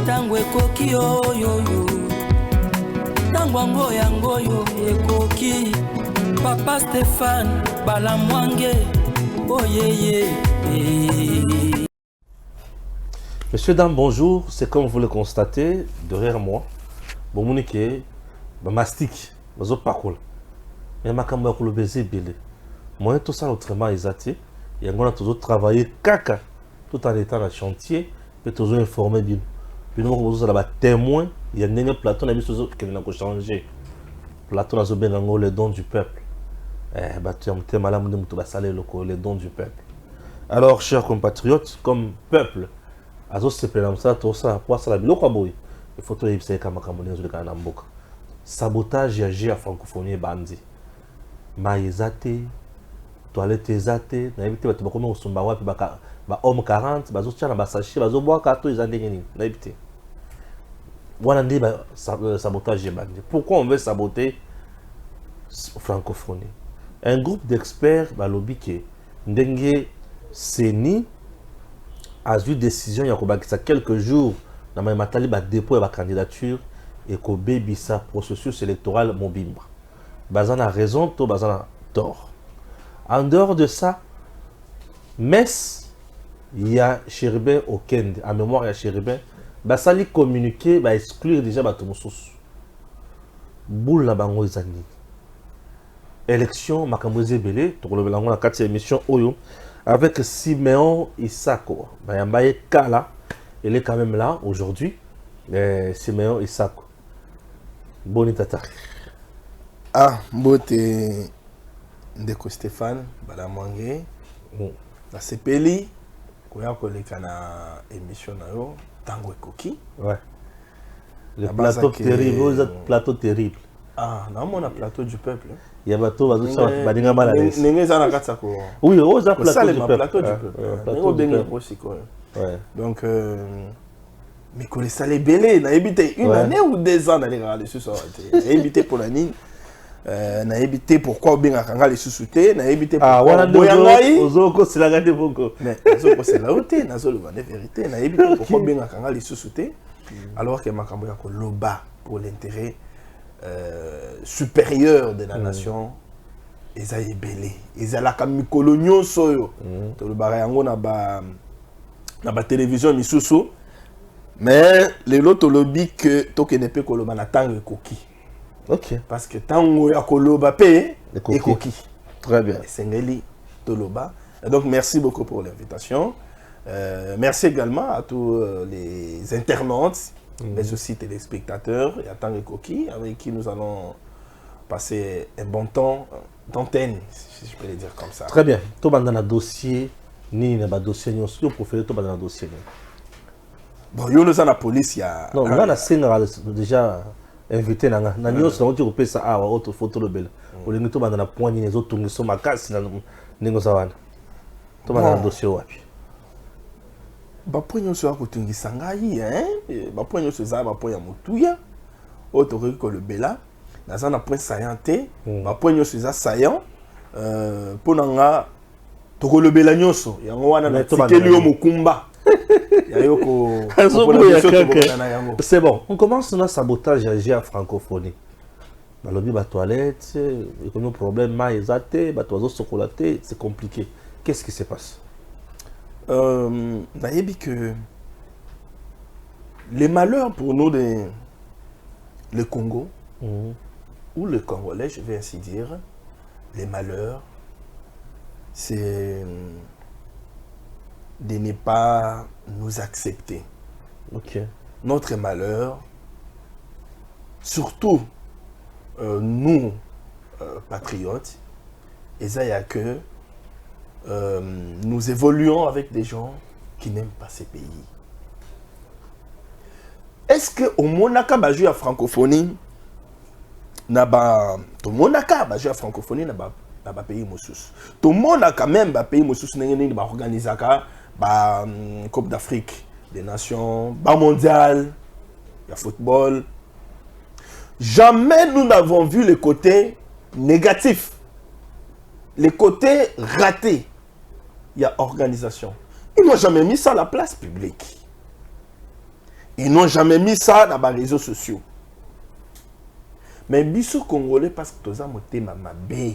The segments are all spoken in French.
tango ekoki oyoyo tango yango yo ekoki Papa Stéphane Balamwange oyeye. Messieurs, dames, bonjour. C'est comme vous le constatez, derrière moi, bon monique, mastic, bazo parole. Mais ma cambo ko le baiser belé. Moi tout ça autrement exaté, et on a toujours travaillé caca tout en étant en chantier, peut toujours informer bien. Puis nous on a témoin, il y a un Platon a mis sur qui n'a pas changé. Platon a bien en les dons du peuple. Bah tu es malade de mutu basalé les dons du peuple. Alors chers compatriotes, comme peuple azo sepela ça tout ça pour ça la biloko boy il faut to yebisa kama kama nzo de kana mboka sabotage ya G à francophonie bandi maizate toilette ezate na yebite bato bakoma osumba wapi ba homme 40 bazo tchana ba sachet bazo boire kato ezandenge nini na yebite wana ndi ba sabotage ya bandi. Pourquoi on veut saboter francophonie? Un groupe d'experts ba lobby ke ndenge seni a eu décision il y a quelques jours dans ma matali ba dépôt la candidature et ko bebisa processus électoral mobimba bazana raison to bazana tort. En dehors de ça, Metz il y a Chérubin au Kende en mémoire il y a Chérubin basali communiquer ba exclure déjà ba tomosus boule la bango ezani élection makamboze belé to le belango na 4e émission oyo avec Siméon Isako. Bayambaye Kala, il est quand même là aujourd'hui. Siméon Isako. Boni tata. Ah, bote ndeko Stéphane Balamwange. La sepeli koya koleka na émission na yo tango ekoki. Ouais. Le plateau terrible, vous êtes plateau terrible. Ah, non, on a plateau du peuple. Il y a bateau, badinga mal à l'aise. Oui, on a plateau du peuple. Donc, mais quand ça les belé, n'a habité une année ou 2 ans dans les regarder sur ça. N'a habité pour la ligne. N'a habité pourquoi bien à Kanga les sous-soutés, n'a habité pour Boyangaï. Ozoko c'est la gade beaucoup. Mais Ozoko c'est la hauteur, n'a zolo la vérité, n'a habité pourquoi bien à Kanga les sous-soutés. Alors que Makambo yako loba pour l'intérêt supérieur de la nation, ils ont belé. Ils ont la camicolo nyonso. To le barayango na ba télévision misusu. Mais les autres lobby que to ne peut koloba na tango ekoki. OK. Parce que tango ya koloba pe ekoki. Très bien. Sengeli toloba. Donc merci beaucoup pour l'invitation. Merci également à tous les internautes, mais aussi téléspectateurs et à Tango Koki, avec qui nous allons passer un bon temps d'antenne, si je peux le dire comme ça. Très bien. Tu as un dossier, ni un dossier, ni un profil, tu as un dossier. Bon, il y a la police, il y a... Non, là, la déjà invité, il y a un autre qui ça a autre photo de belle. Ou les gens qui ont un point, les autres qui sont ma casse, tu as un dossier. Bapoigno so akotingisa ngai bapoigno so za bapoya mutuya otori ko le bela naza na point saillant te bapoigno so za saillant ponanga toko le bela nyoso yango wana na tikeli yo mukumba yayoko c'est bon, on commence notre sabotage à francophonie. Balobi ba toilette, économie problème maïzate, ba toizo chocolaté, c'est compliqué. Qu'est-ce qui se passe? Que les malheurs pour nous, le Congo, ou le Congolais, je vais ainsi dire, les malheurs, c'est de ne pas nous accepter. Okay. Notre malheur, surtout nous, patriotes, et ça, il n'y a que nous évoluons avec des gens qui n'aiment pas ces pays. Est-ce que au Monaka ba jouer à francophonie na ba to Monaka ba jouer à francophonie na ba pays mosus. To Monaka même ba pays mosus n'engeni ba organisaka ba Coupe d'Afrique des Nations, ba mondial, il y a football. Jamais nous n'avons vu le côté négatif, le côté raté. Il y a organisation. Ils n'ont jamais mis ça à la place publique. Ils n'ont jamais mis ça dans les réseaux sociaux. Mais biso congolais parce que toza motema mabe.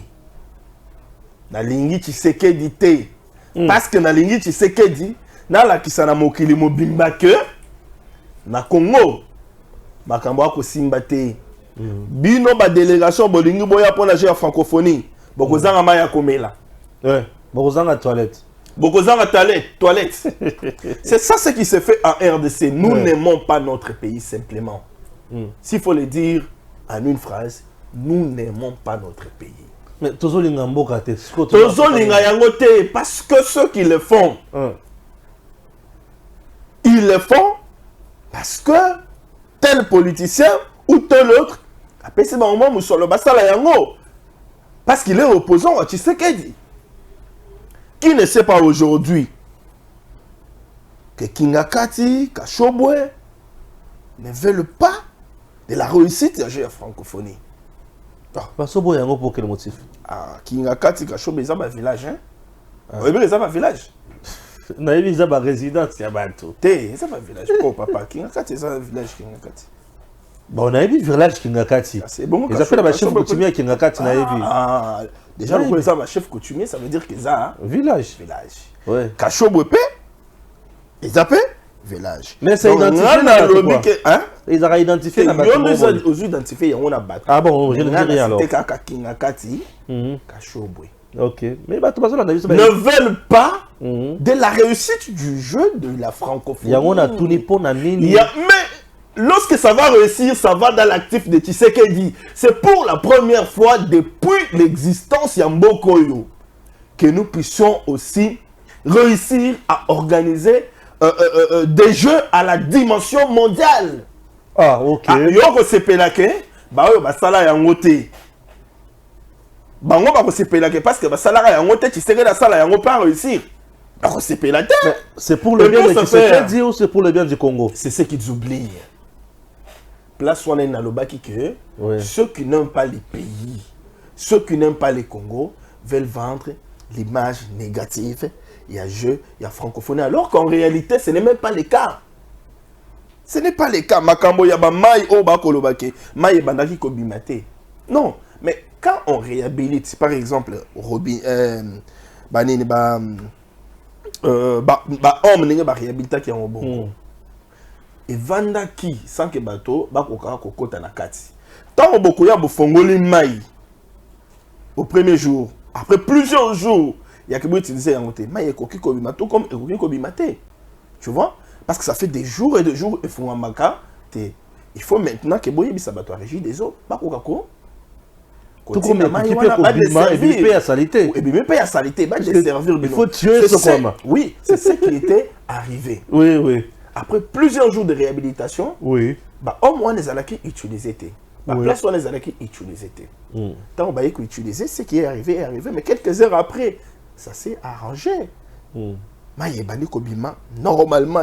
Na lingi Tshisekedi te. Parce que na lingi Tshisekedi na la kisana mokili mobimba que na Congo makambo ako simba te. Bino ba délégation bolingi boya pona jeu ya francophonie. Bokozanga maya komela. Ouais, bokozanga toilette. Bokozanga toilette. C'est ça ce qui se fait en RDC. Nous n'aimons pas notre pays simplement. S'il faut le dire en une phrase, nous n'aimons pas notre pays. Mais tozolinga mboka te. Tozolinga yango te parce que ceux qui le font, ils le font parce que tel politicien ou tel autre a passé un moment musolo basala yango parce qu'il est opposant à Tshisekedi. Qui ne sait pas aujourd'hui que Kingakati, Kashobwe ne veulent pas de la réussite de la francophonie. Basobo yango pour quel motif? Kingakati, Kashobwe, ils ont un village. Oui, mais ils ont un village. Naïvi, ils ont une résidence, il y a bateau. Ils ont un village. Oh, papa, Kingakati, ils ont un village, Kingakati. Bon, on a vu village Kingakati. C'est bon. Ils ont fait la chef coutumier à Kingakati, déjà, le président chef coutumier, ça veut dire qu'ils ont un village. Ouais. Kashobwepe, ils appellent village. Mais c'est identifié. Ils ont identifié la bâtiment. Ils ont identifié, on a battu. Ah bon, je ne dis rien alors. C'était Kingakati, Kashobwe. Ok. Mais ne veulent pas de la réussite du jeu de la francophonie. Mais lorsque ça va réussir, ça va dans l'actif de Tshisekedi. C'est pour la première fois depuis l'existence Yambokoyo que nous puissions aussi réussir à organiser des jeux à la dimension mondiale. Ah, ok. Yoko sepelake, baoyo basala yangote. Bango bako sepelake parce que basala yangote Tshisekedi sala yango pas réussir. C'est pour le bien de Tshisekedi ou c'est pour le bien du Congo? C'est ce qu'ils oublient. Place on est dans le baki que ceux qui n'aiment pas les pays, ceux qui n'aiment pas les Congo veulent vendre l'image négative. Il y a jeu, il y a francophonie. Alors qu'en réalité, ce n'est même pas le cas. Ce n'est pas le cas. Makambo yaba mai o bakolo bake, mai bandaki kobimate. Non, mais quand on réhabilite, par exemple, banini homme n'est pas réhabilité qui est en bon. Et vanda qui sans que bateau bakoka kokota na kati. Tant beaucoup ya bofongoli mai au premier jour, après plusieurs jours, il y a que vous utilisez en côté mai ekoki kobimato comme ekoki kobimate. Tu vois? Parce que ça fait des jours et des jours et font maka te. Il faut maintenant que boyebi sabato régie des eaux bakoka ko. Tout comme et puis paye à salité. Et puis paye à salité, bah desservir. Il faut tuer ce combat. Oui, c'est ce qui était arrivé. Oui. Après plusieurs jours de réhabilitation, au moins les alaki utilisés. Place où les alaki utilisés. Tant on utiliser ce qui est arrivé, mais quelques heures après, ça s'est arrangé. Mais normalement,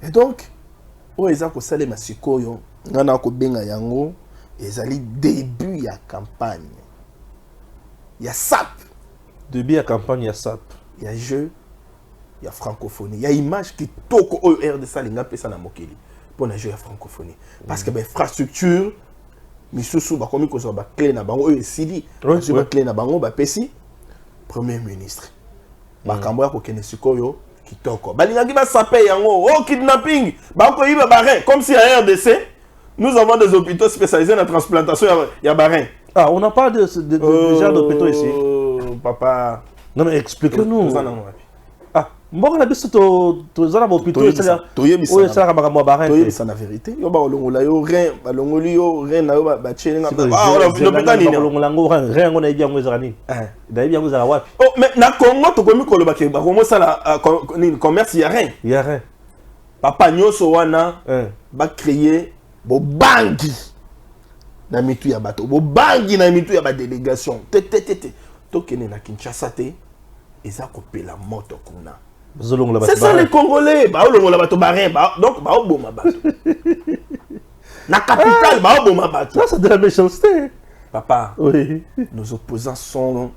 et donc, ils ont salé ma sikoyo, on a benga yango, ils allaient début ya campagne. Il y a SAP. Début à campagne, il y a SAP. Il y a jeu. Il y a francophonie. Il y a image qui toko au RDC linga pesa na mokili pour na jeu ya francophonie parce que infrastructure misusu ba komi ko so ba clé na bango esili ba clé na bango ba pesi premier ministre ba kambo ya ko kene sikoyo kitoko balinga ki ba sape yango kidnapping ba ko yiba barin comme si à RDC nous avons des hôpitaux spécialisés dans la transplantation ya barin. Ah, on n'a pas de genre d'hôpitaux ici. Papa, non mais explique-nous. Mbongo na biso to zana bo pito ça o ça ka makambo ba rien c'est la vérité yo ba longola yo rien ba longoli yo rien na yo ba chenga on l'hôpital ni longola ngo rien ngo na ibi yango ezala ni da ibi yango ezala wapi oh mais na Congo to komi koloba ke ba komo sala ni commerce ya rien papa nyoso wana ba créer bo bangi na mitu ya bato bo bangi na mitu ya ba délégation to kene na Kinshasa te eza kopela moto kuna. C'est ça les Congolais. Donc, la capitale, c'est de la méchanceté. Papa, nos opposants sont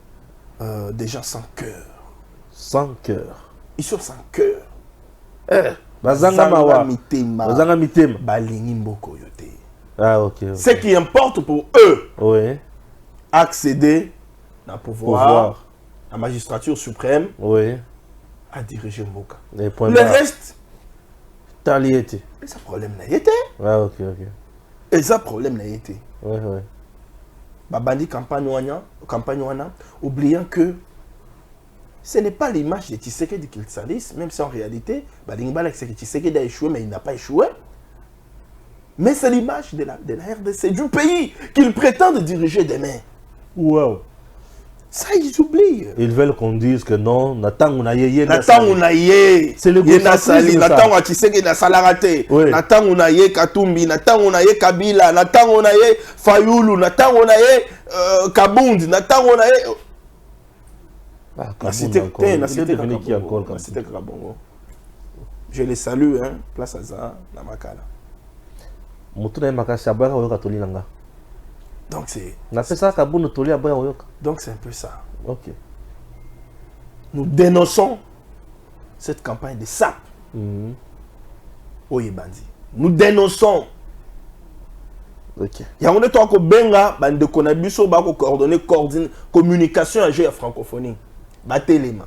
des gens sans cœur. Sans cœur. Ils sont sans cœur. Bazanga mawa. mitema. Bazanga mitema. Balingi mboko yote. Ah, ok. Ce qui importe pour eux, Oui. accéder au pouvoir, la magistrature suprême, Oui. à diriger Mboka. Les points Le barres. reste, Taliété. et ça problème n'a été. Ah, ok, ok. Et ça problème n'a été. Oui, oui. Babandi campagne wana, oubliant que ce n'est pas l'image de Tshisekedi qu'il salisse, même si en réalité, Tshisekedi a échoué, mais il n'a pas échoué. Mais c'est l'image de la RDC, du pays qu'ils prétendent diriger demain. Wow. Ça, ils oublient. Ils veulent qu'on dise que non, Nathan Ounaye. Nathan Ounaye. C'est le gauchisme. Nathan Tshisekedi na salarate. Oui. Nathan Ounaye Katumbi. Nathan Ounaye Kabila. Nathan Ounaye Fayoulou. Nathan Ounaye Kabundi. Nathan Ounaye. Ah, C'était devenu qui encore? C'était Kabongo. Je les salue, hein. Place à ça, dans Makala. Donc c'est un peu ça. Ok. Nous dénonçons cette campagne de SAP. Oyebandi. Nous dénonçons. Ok. Il y a un autre qui benga bande konabiso ba ko coordonner communication à la francophonie. Batelema.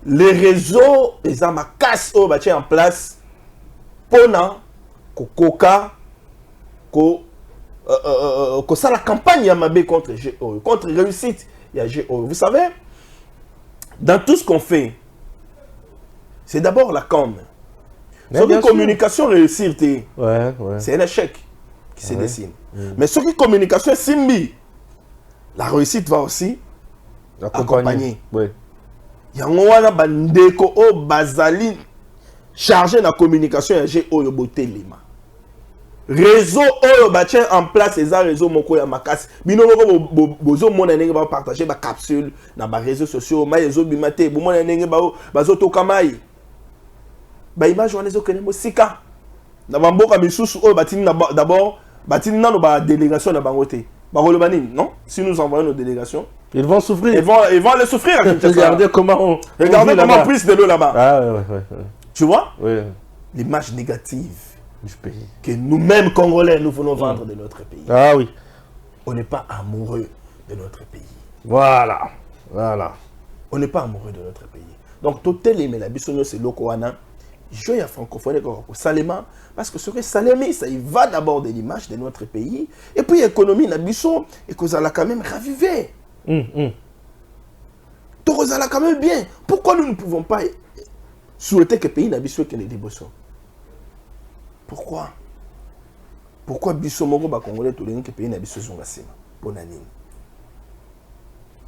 Les réseaux les amakas au bâti en place pona ko koka ko ça la campagne Yamabé contre GO, contre réussite il y a GO. Vous savez, dans tout ce qu'on fait, c'est d'abord la com. Sur une communication réussir, c'est un échec qui se dessine. Mais sur une communication simbi, la réussite va aussi accompagner. Il y a un bandeko au bazali chargé de la communication à GO Yoboté Lima. Réseau bâtir en place les réseaux moko ya makasi bino bozo mona ndenge ba partager ba capsule na ba réseaux sociaux ma yezo bimate bo mona ndenge ba zo tokamai ba image wana zo kene mosika na ba mboka misusu batini d'abord batini na ba délégation na bangote ba roloba nini non si nous envoyons nos délégations ils vont souffrir ils vont les souffrir. Regardez comment on prise de l'eau là-bas. Ah ouais. Tu vois l'image négative du pays que nous-mêmes Congolais nous voulons vendre de notre pays. Ah oui. On n'est pas amoureux de notre pays. Voilà. On n'est pas amoureux de notre pays. Donc tout mais la bisogno c'est lokoana. Je y a francophone pour Salema parce que ce que Salemi ça il va d'abord de l'image de notre pays et puis l'économie na biso et que ça l'a quand même ravivé. Donc ça l'a quand même bien. Pourquoi nous ne pouvons pas souhaiter que le pays na biso que les débossons? Pourquoi biso moko ba congolais to lengi ke pays na biso zonga sima pona nini?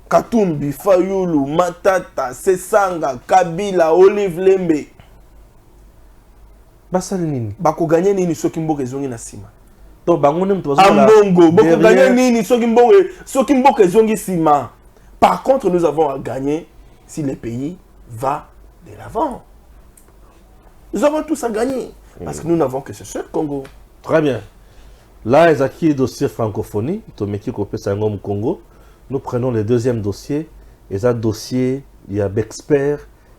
Katumbi, Fayoulou, Matata, Sesanga, Kabila, Olive Lembe. Basali nini? Bako gagner nini soki mboka ezongi na sima? To bango nem to bazala. Ambongo, bako gagner nini soki mboka ezongi sima? Par contre, nous avons à gagner si le pays va de l'avant. Nous avons tous à gagner. Parce que nous n'avons que ce seul Congo. Très bien. Là, les acquis dossier francophonie, Congo. Nous prenons le deuxième dossier. Et ça, dossier, il y a Bexpert,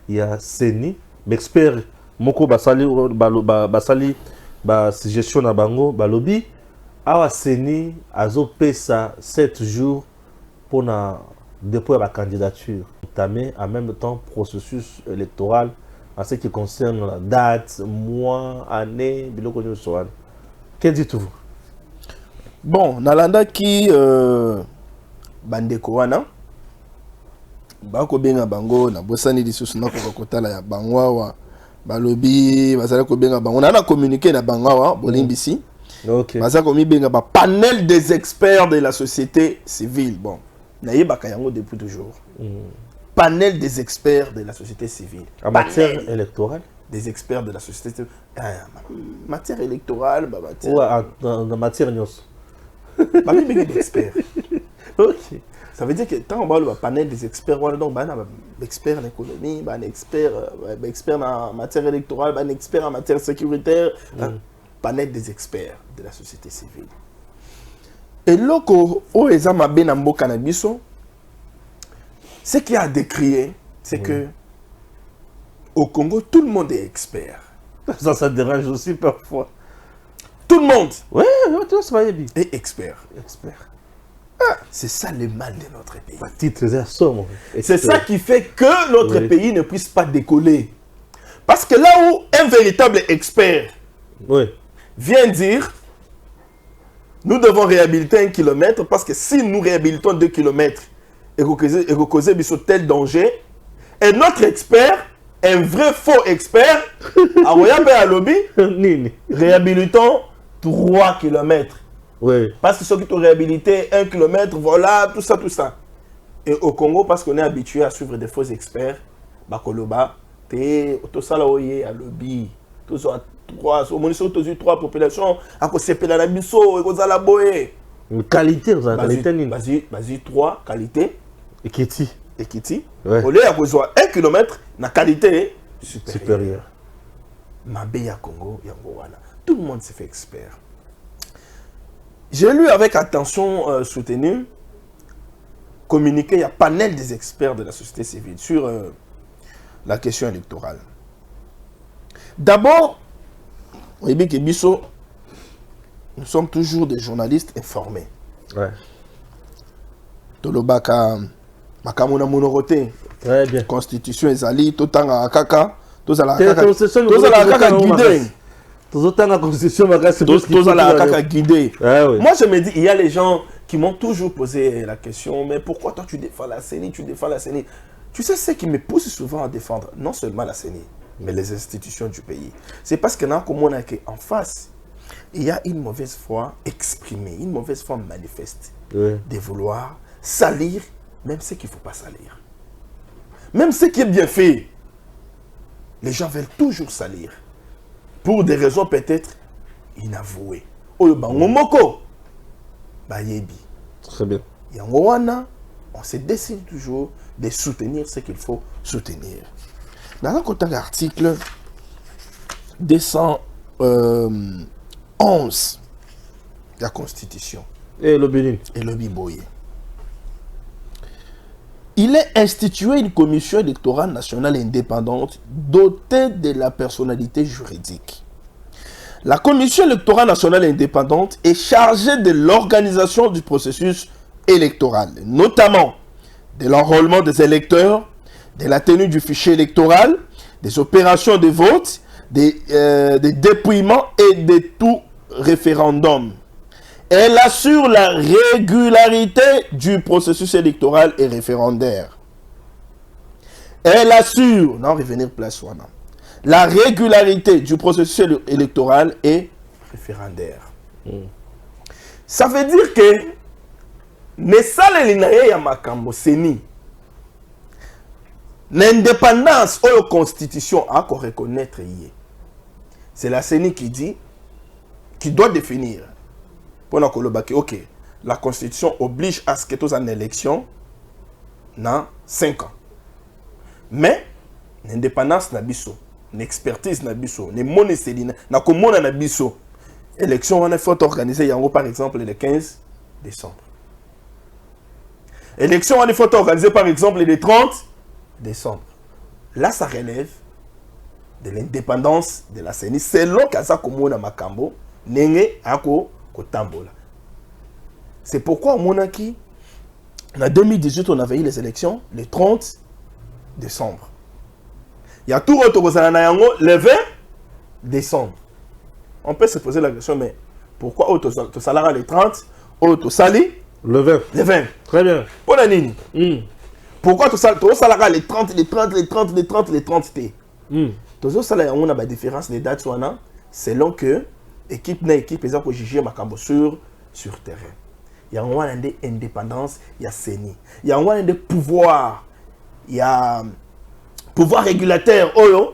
il y a Seni. Bexpert, Moko Basali, gestion na bango, Balobi. Awa Seni, Azo Pesa 7 jours pour déployer la candidature. Entamé en même temps processus électoral. En ce qui concerne la date, mois, année, biloko nyo soan. Que dites-vous? Bon, Nalanda qui bandeko wana bako benga bango na bosani lisusu na kokotala ya bangwawa balobi bazala ko benga bango na communiquer na bangwawa bolimbisi. OK. Bazala ko mi benga ba panel des experts de la société civile. Bon, na yebaka yango depuis toujours. Panel des experts de la société civile. En matière électorale? Des experts de la société civile. Matière électorale, ou en matière nyos? Pas même des experts. OK. Ça veut dire que tant on parle de panel des experts, donc expert en économie, expert en matière électorale, expert en matière sécuritaire, panel des experts de la société civile. Et loko o ezama benambo cannabis. Ce qui a décrié, c'est que Au Congo, tout le monde est expert. Ça dérange aussi parfois. Tout le monde Ouais, tu vois, c'est pas bien. est expert. Expert. C'est ça le mal de notre pays. Pas titre, c'est somme. C'est ça qui fait que notre Oui. pays ne puisse pas décoller. Parce que là où un véritable expert Oui. vient dire, nous devons réhabiliter 1 kilomètre, parce que si nous réhabilitons 2 kilomètres et que causer tel danger, et notre expert, un vrai faux expert, à Royambe à Lobby, Nini. réhabilitons 3 kilomètres. Oui. Parce que ceux qui ont réhabilité 1 kilomètre, voilà, tout ça, tout ça. Et au Congo, parce qu'on est habitué à suivre des faux experts, Bakoloba, tout ça là, à Lobby, tout ça, 3, au moins, sur 3 populations, à cause de la biso, et cause la boé. Une qualité, vous avez qualité, Nini. Vas-y, 3, qualité. Et Kitty. Et Kitty. Ouais. Au lieu de 1 kilomètre, la qualité Supérieur. Mabé ya Congo, Yangowana. Tout le monde s'est fait expert. J'ai lu avec attention soutenue, communiqué, il y a panel des experts de la société civile sur la question électorale. D'abord, nous sommes toujours des journalistes informés. Ouais. Tolobaka, Makamuna Monorote, Très bien. Constitution ezali, Totanga Akaka, Tozala Tozala Akaka guidé. Tozala Constitution, Tozala Akaka guidé. Ah oui. Moi, je me dis, il y a les gens qui m'ont toujours posé la question, mais pourquoi toi tu défends la CENI, tu défends la CENI? Tu sais ce qui me pousse souvent à défendre, non seulement la CENI, mais les institutions du pays. C'est parce que dans en face, il y a une mauvaise foi exprimée, une mauvaise foi manifeste, Oui. de vouloir salir même ce qu'il ne faut pas salir. Même ce qui est bien fait, les gens veulent toujours salir. Pour des raisons peut-être inavouées. Oyo bango moko, bayebi. Très bien. Yango wana, on se décide toujours de soutenir ce qu'il faut soutenir. Dans l'article 211 de la Constitution Et le Bénin. et le Biboye, il est institué une commission électorale nationale indépendante dotée de la personnalité juridique. La commission électorale nationale indépendante est chargée de l'organisation du processus électoral, notamment de l'enrôlement des électeurs, de la tenue du fichier électoral, des opérations de vote, des dépouillements et de tout référendum. Elle assure la régularité du processus électoral et référendaire. Elle assure, non, revenir place wana, la régularité du processus électoral et référendaire. Ça veut dire que ne saleli na ye ya makambo seni l'indépendance ou la constitution a qu'on reconnaître hier. C'est la CENI qui dit, qui doit définir. Ok, la constitution oblige à ce que tu aies une élection dans 5 ans. Mais l'indépendance na biso, l'expertise na biso, les monnaies selina, na komona na biso. Élection on a fait organiser yango par exemple le 15 décembre. Élection on a fait organiser par exemple le 30 décembre. Là ça relève de l'indépendance de la CENI selon kaza komona makambo nenge ako kotambola. C'est pourquoi au Monaki, en 2018, on avait eu les élections le 30 décembre. Il y a tout autre le 20 décembre. On peut se poser la question, mais pourquoi auto salaire le 30, auto sali le 20? Le 20. Très bien. Pour la nini. Pourquoi auto salaire le 30, le 30, le 30, le 30, le 30 T? Tout ça, on a la différence des dates selon que équipe na équipe exemple pour juger makambo sur terrain. Il y a un des indépendance, il y a CENI. Il y a un des pouvoirs, il y a pouvoir régulateur oyo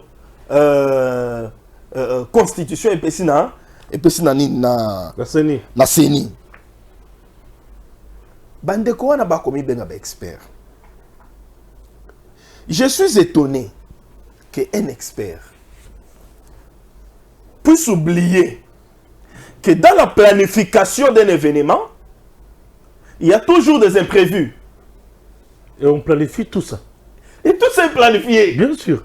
constitution et pesina na La CENI. la CENI. Bandeko wana ba komi benga ba expert. Je suis étonné qu'un expert puisse oublier que dans la planification d'un événement, il y a toujours des imprévus. Et on planifie tout ça. Et tout ça est planifié. Bien sûr.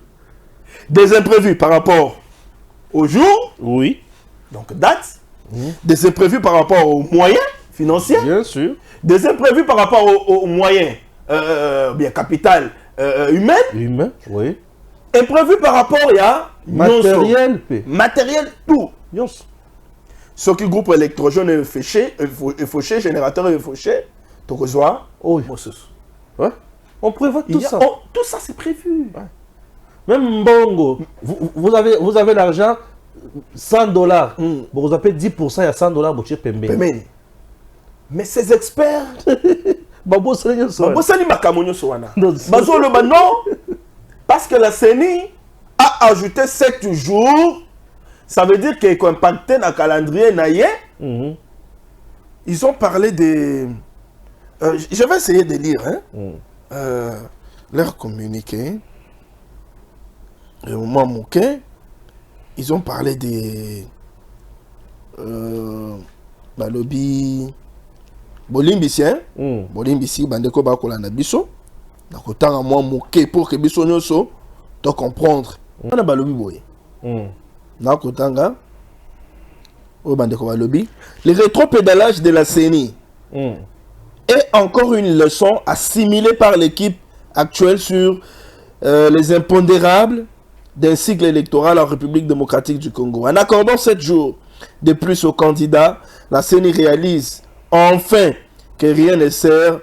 Des imprévus par rapport au jour, Oui. donc date. Des imprévus par rapport aux moyens financiers. Bien sûr. Des imprévus par rapport aux moyens, bien capital humain. Humain, oui. Imprévus par rapport à Matériel, P. matériel, tout. Nyonso. Ce qui groupe électrogène et fauché, générateur et fauché, tu reçois. Oui. Ouais. On prévoit tout ça. Tout ça, c'est prévu. Ouais. Même Mbongo, vous avez l'argent, $100. Vous avez 10%, il y a $100, vous avez payé. Mais ces experts, Babo Seigneur Soa. non, parce que la CENI a ajouté 7 jours, ça veut dire qu'il est impacté dans le calendrier naïe. Ils ont parlé de... je vais essayer de lire leur communiqué. Au moment moqué, ils ont parlé des... lobby... Bolimbisi, Bolimbisi, bandeko bakola na biso. Nakotanga moi moqué pour que biso nyoso to comprendre. On a balobi boye. Nakotanga o bandeko balobi. Le rétropédalage de la CENI est encore une leçon assimilée par l'équipe actuelle sur les impondérables d'un cycle électoral en République démocratique du Congo. En accordant 7 jours de plus aux candidats, la CENI réalise enfin que rien ne sert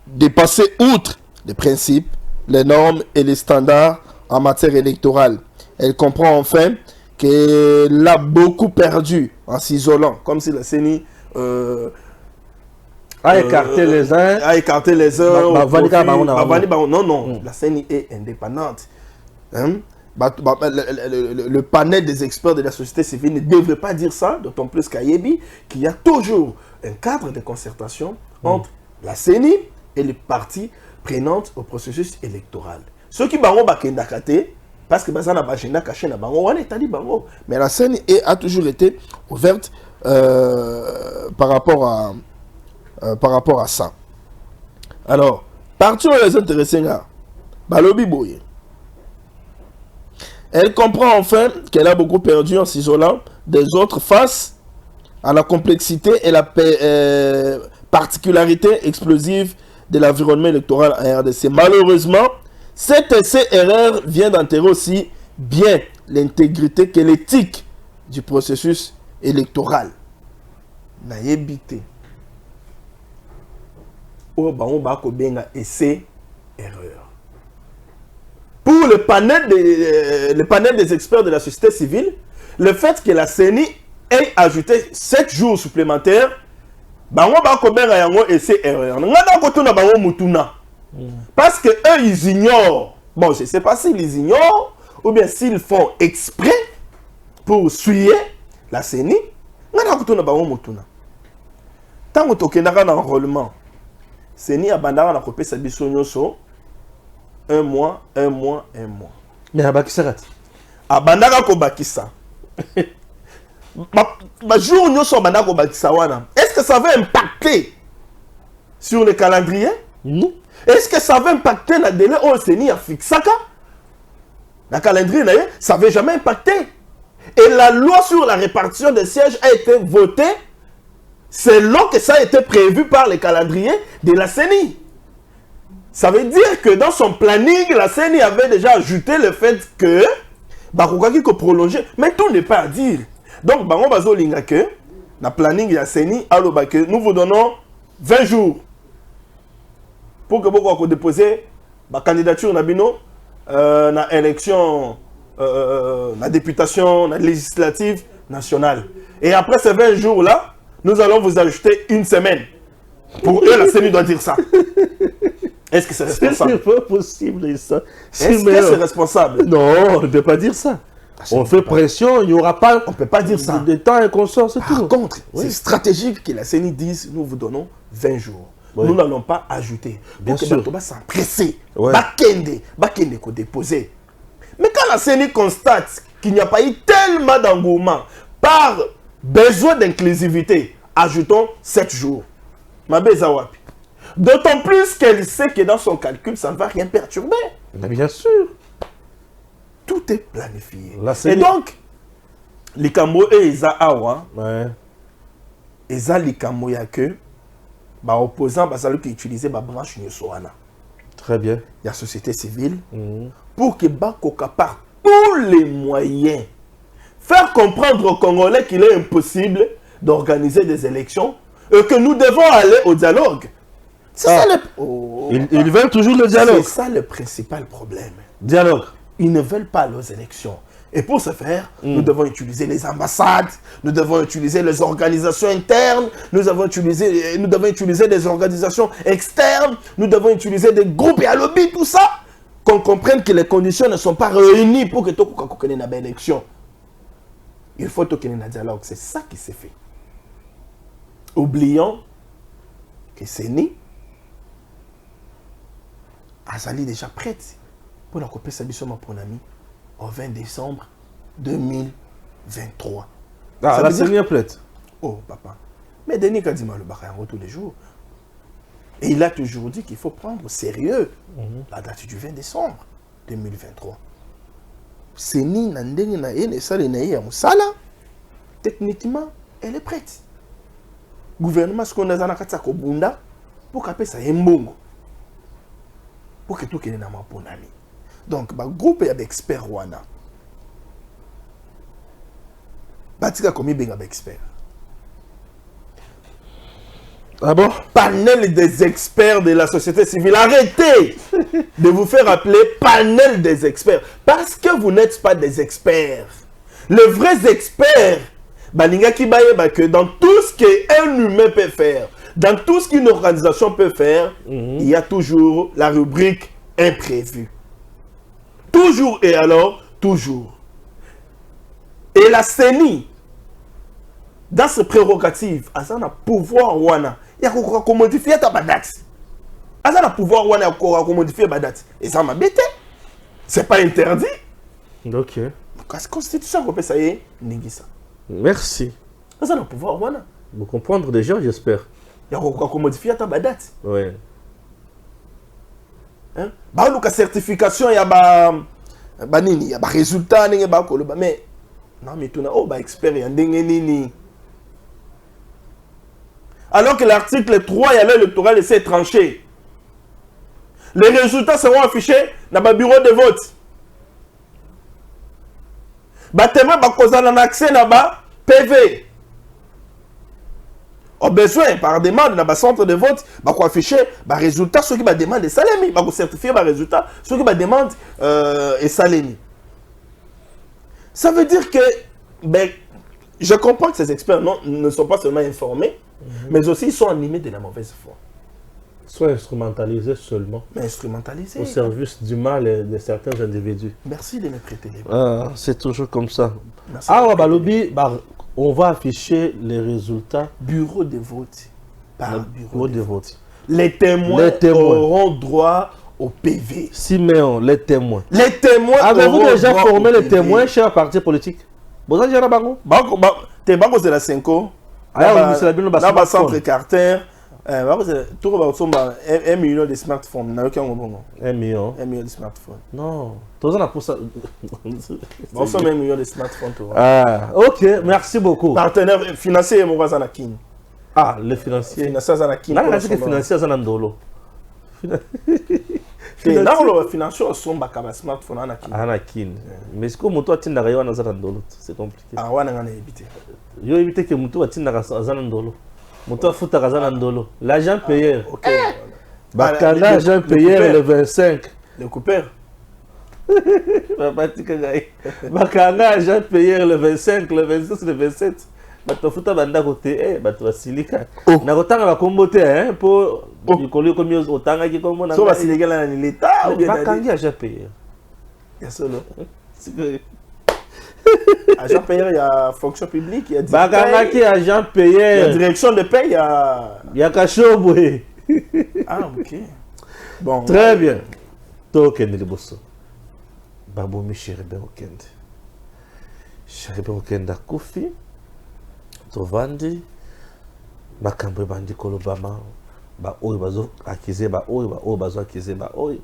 de passer outre les principes, les normes et les standards en matière électorale. Elle comprend enfin qu'elle a beaucoup perdu en s'isolant, comme si la CENI a écarté les uns. A écarté les uns. Non. La CENI est indépendante. Le panel des experts de la société civile ne devrait pas dire ça, d'autant plus qu'à Yebi, qu'il y a toujours un cadre de concertation entre la CENI et les parties prenantes au processus électoral. Ceux qui bango bakendakate, parce que bazana bagenda caché na bango, on est allé bango. Mais la CENI a toujours été ouverte par rapport à ça. Alors, partir les intéressés là, balobi boye. Elle comprend enfin qu'elle a beaucoup perdu en s'isolant des autres face à la complexité et la particularité explosive de l'environnement électoral en RDC. Malheureusement, cette erreur vient d'enterrer aussi bien l'intégrité que l'éthique du processus électoral. Naïbité. Ou on va essai erreur. Pour le panel des experts de la société civile, le fait que la CENI ait ajouté 7 jours supplémentaires, parce que eux ils ignorent, bon je ne sais pas s'ils ignorent ou bien s'ils font exprès pour suivre la CENI, tant que tu as un enrôlement, CENI a bandara na sa biso nyoso 1 mois. Mais à Bakissarat. A bandara ko bakisa. Ma jour nyoso bandara ko bakisa wana. Est-ce que ça va impacter sur le calendrier? Non. Est-ce que ça va impacter la délai au CENI a fixé ça? Le calendrier, ça ne va jamais impacter. Et la loi sur la répartition des sièges a été votée selon que ça a été prévu par le calendrier de la CENI. Ça veut dire que dans son planning, la CENI avait déjà ajouté le fait que Bakouka ko prolonger, mais tout n'est pas à dire. Donc, Bango Bazo Linga que, dans le planning de la CENI, nous vous donnons 20 jours pour que vous déposiez la candidature dans la élection, la députation, la législative nationale. Et après ces 20 jours-là, nous allons vous ajouter 1 semaine. Pour eux, la CENI doit dire ça. Est-ce que c'est responsable? C'est pas possible ça. Est-ce que c'est responsable? Non, on ne peut pas dire ça. On fait pression, il n'y aura pas. On ne peut pas dire ça. De temps et consort, c'est tout. Par contre, c'est stratégique que la CENI dise nous vous donnons 20 jours. Oui. Nous n'allons pas ajouter. Bien sûr. On va s'empresser. Bakende qu'on déposer. Mais quand la CENI constate qu'il n'y a pas eu tellement d'engouement par besoin d'inclusivité, ajoutons 7 jours. D'autant plus qu'elle sait que dans son calcul, ça ne va rien perturber. Mais bien sûr. Tout Tout est planifié. Et donc, les Cambo et les Awa, ouais. les Cambo ya que, bah opposant, bah ça qui utiliser bah branche Nyosoana. Très bien. Il y a société civile pour que Bakoka par tous les moyens faire comprendre aux Congolais qu'il est impossible d'organiser des élections et que nous devons aller au dialogue. C'est ça le... Ils veulent toujours le dialogue. C'est ça le principal problème. Dialogue. Ils ne veulent pas les élections. Et pour ce faire, nous devons utiliser les ambassades, nous devons utiliser les organisations internes, nous devons utiliser des organisations externes, nous devons utiliser des groupes et à lobby, tout ça, qu'on comprenne que les conditions ne sont pas réunies pour que tout le monde ait une élection. Il faut qu'il y ait un dialogue. C'est ça qui s'est fait. Oublions que CENI Azali déjà prête pour la copie Sabiso Maponami au 20 décembre 2023. Ah, la CENI est prête. Oh, papa. Mais Denis Kadima le Bakayango tous les jours. Et il a toujours dit qu'il faut prendre au sérieux la date du 20 décembre 2023. CENI Nandeni na Ene Sale na Iya Musala, techniquement, elle est prête. Gouvernement, ce qu'on a dans la Katsa Kobunda, pour qu'après ça y ait mbongo. Pour que tout le monde ait un donc, le groupe d'experts Wana. Batika comme il y a experts. Ah bon? Panel des experts de la société civile. Arrêtez de vous faire appeler panel des experts. Parce que vous n'êtes pas des experts. Les vrais experts, que dans tout ce qu'un humain peut faire, dans tout ce qu'une organisation peut faire, il y a toujours la rubrique imprévu. Toujours et alors, toujours. Et la CENI, dans ses prérogatives, elle a un pouvoir, il y a un modifier ta date. Elle a un pouvoir, il y a un modifier ta date. Et ça m'a bêté. Ce n'est pas interdit. Ok. La Constitution, ça y est, Ningisa. Merci. Elle a un pouvoir, Vous comprendre déjà, j'espère. Il y a un modifier ta date. Oui. Hein? Bah, la certification, il y a il y a résultat, mais non, mais tout le expert, alors que l'article 3, il y a l'électoral s'est tranché. Les résultats seront affichés dans le bureau de vote. Bâtiment, un accès là-bas, PV. Au besoin, par demande, dans le centre de vote, afficher les résultats, ceux qui demandent des salémi, certifier les résultats, ceux qui demandent des salémi. Ça veut dire que, je comprends que ces experts ne sont pas seulement informés, mais aussi ils sont animés de la mauvaise foi. Soit instrumentalisés seulement. Mais instrumentalisés. Au service du mal et de certains individus. Merci de me prêter les mots. C'est toujours comme ça. Merci Balobi, on va afficher les résultats. Bureau de vote. Par bureau de vote. Les témoins auront droit au PV. Siméon, les témoins. Les témoins. Avez-vous déjà formé les témoins chez un parti politique? Vous avez déjà bango? T'es bango de la 5o. Dans le centre Carter. Tout le monde a 1 million de smartphones. 1 million? 1 million de smartphones. Non. Tout le monde a pour ça. On fait 1 million de smartphones. Ah, ok, merci beaucoup. Partenaire financier, mon Zanakin. Ah, les financiers. Financier Zanakin. Non, c'est que financier Zanandolo. Les financiers sont un smartphone Anakin. Mais est-ce que mon toit tient à Zanandolo? C'est compliqué. Ah, on a évité. Je vais éviter que mon toit tient à Zanandolo. Mon toit fout à Zanandolo. L'agent payeur. Ok. Bakana, agent payeur le 25. Le coupeur. Bakana, agent payeur le 25, le 26, le 27. Bato futa banda côté bato silika na kotanga ba kombote pour ikoli komi otanga ki komo na so ba silika na l'état ou bien bakangi agent payeur ya solo agent payeur il y a fonction publique il y a bakanga ki agent payeur il y a direction de paie il y a kashobwe. Ah ok bon très bien tokende liboso babo mi Chérubin Okende akufi tovandi makambo bandi kolobama ba oyo bazo akize ba oyo bazo akize ba oyo